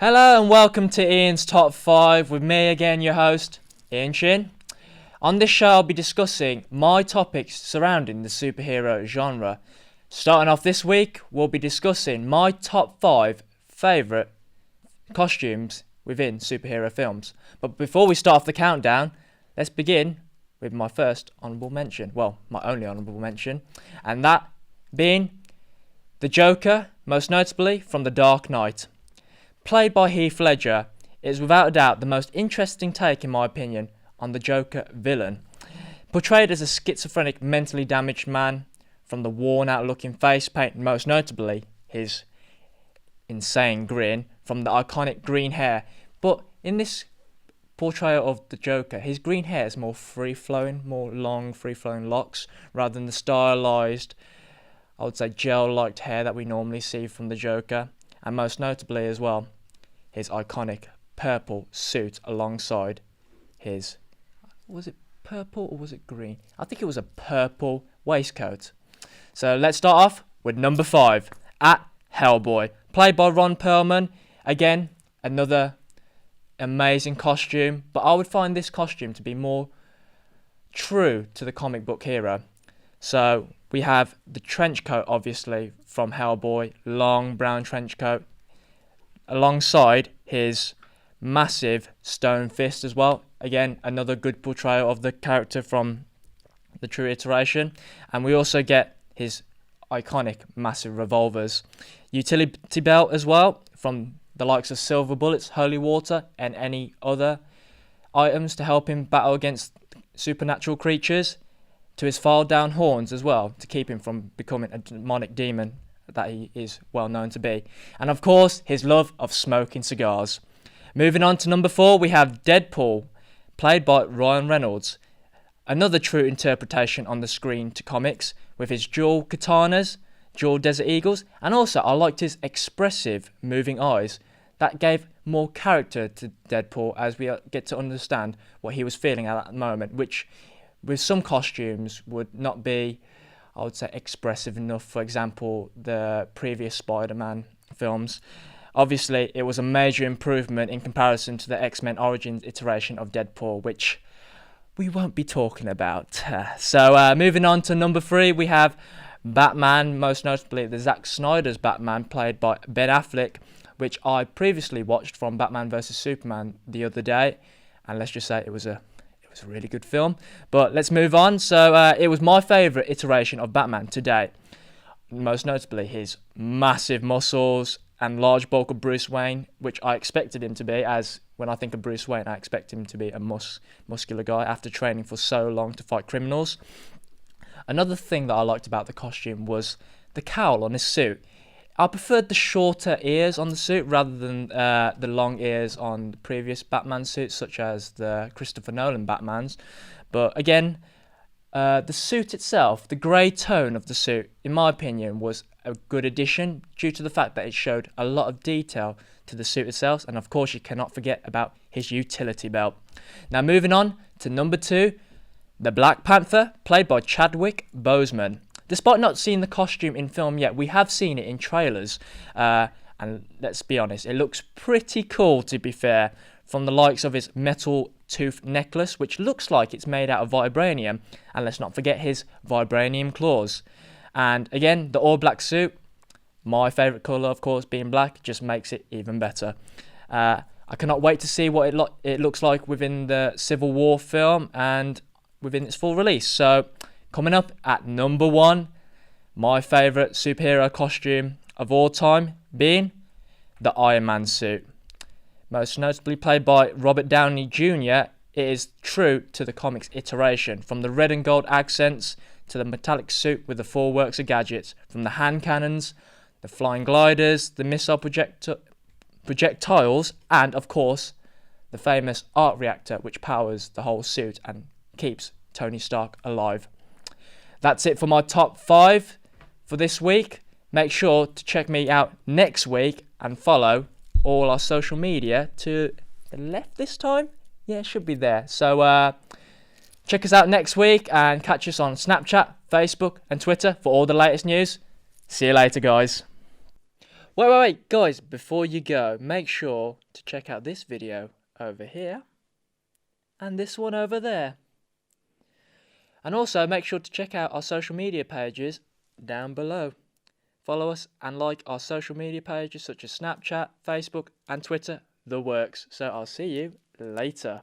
Hello and welcome to Ian's Top 5 with me again, your host, Ian Chin. On this show I'll be discussing my topics surrounding the superhero genre. Starting off this week, we'll be discussing my top 5 favourite costumes within superhero films. But before we start off the countdown, let's begin with my first honourable mention. Well, my only honourable mention. And that being the Joker, most notably from The Dark Knight. Played by Heath Ledger, it is without a doubt the most interesting take, in my opinion, on the Joker villain. Portrayed as a schizophrenic, mentally damaged man, from the worn-out looking face paint, most notably his insane grin, from the iconic green hair. But in this portrayal of the Joker, his green hair is more free-flowing, more long, free-flowing locks, rather than the stylized, I would say gel-like hair that we normally see from the Joker. And most notably as well, his iconic purple suit alongside his, was it purple or was it green? I think it was a purple waistcoat. So let's start off with number 5, at Hellboy, played by Ron Perlman. Again, another amazing costume, but I would find this costume to be more true to the comic book hero. So we have the trench coat, obviously, from Hellboy, long brown trench coat, alongside his massive stone fist as well. Again, another good portrayal of the character from the true iteration. And we also get his iconic massive revolvers. Utility belt as well, from the likes of silver bullets, holy water, and any other items to help him battle against supernatural creatures, to his filed down horns as well, to keep him from becoming a demonic demon that he is well known to be. And of course, his love of smoking cigars. Moving on to number 4, we have Deadpool, played by Ryan Reynolds. Another true interpretation on the screen to comics, with his dual katanas, dual Desert Eagles, and also I liked his expressive moving eyes. That gave more character to Deadpool as we get to understand what he was feeling at that moment, which with some costumes would not be, I would say, expressive enough. For example, the previous Spider-Man films. Obviously, it was a major improvement in comparison to the X-Men Origins iteration of Deadpool, which we won't be talking about. So moving on to number 3, we have Batman, most notably the Zack Snyder's Batman, played by Ben Affleck, which I previously watched from Batman vs Superman the other day, and let's just say it was a really good film. But let's move on. So it was my favourite iteration of Batman to date. Most notably his massive muscles and large bulk of Bruce Wayne, which I expected him to be, as when I think of Bruce Wayne, I expect him to be a muscular guy after training for so long to fight criminals. Another thing that I liked about the costume was the cowl on his suit. I preferred the shorter ears on the suit rather than the long ears on the previous Batman suits, such as the Christopher Nolan Batmans. But again, the suit itself, the grey tone of the suit, in my opinion, was a good addition due to the fact that it showed a lot of detail to the suit itself. And of course, you cannot forget about his utility belt. Now moving on to number 2, the Black Panther, played by Chadwick Boseman. Despite not seeing the costume in film yet, we have seen it in trailers. And let's be honest, it looks pretty cool, to be fair, from the likes of his metal tooth necklace, which looks like it's made out of vibranium. And let's not forget his vibranium claws. And again, the all-black suit, my favourite colour, of course, being black, just makes it even better. I cannot wait to see what it looks like within the Civil War film and within its full release. So, coming up at number 1, my favourite superhero costume of all time being the Iron Man suit. Most notably played by Robert Downey Jr., it is true to the comics iteration, from the red and gold accents to the metallic suit with the full works of gadgets, from the hand cannons, the flying gliders, the missile projectiles, and of course, the famous arc reactor which powers the whole suit and keeps Tony Stark alive. That's it for my top 5 for this week. Make sure to check me out next week and follow all our social media to the left this time. Yeah, it should be there. So check us out next week and catch us on Snapchat, Facebook and Twitter for all the latest news. See you later, guys. Wait, guys, before you go, make sure to check out this video over here and this one over there. And also make sure to check out our social media pages down below. Follow us and like our social media pages such as Snapchat, Facebook and Twitter, the works. So I'll see you later.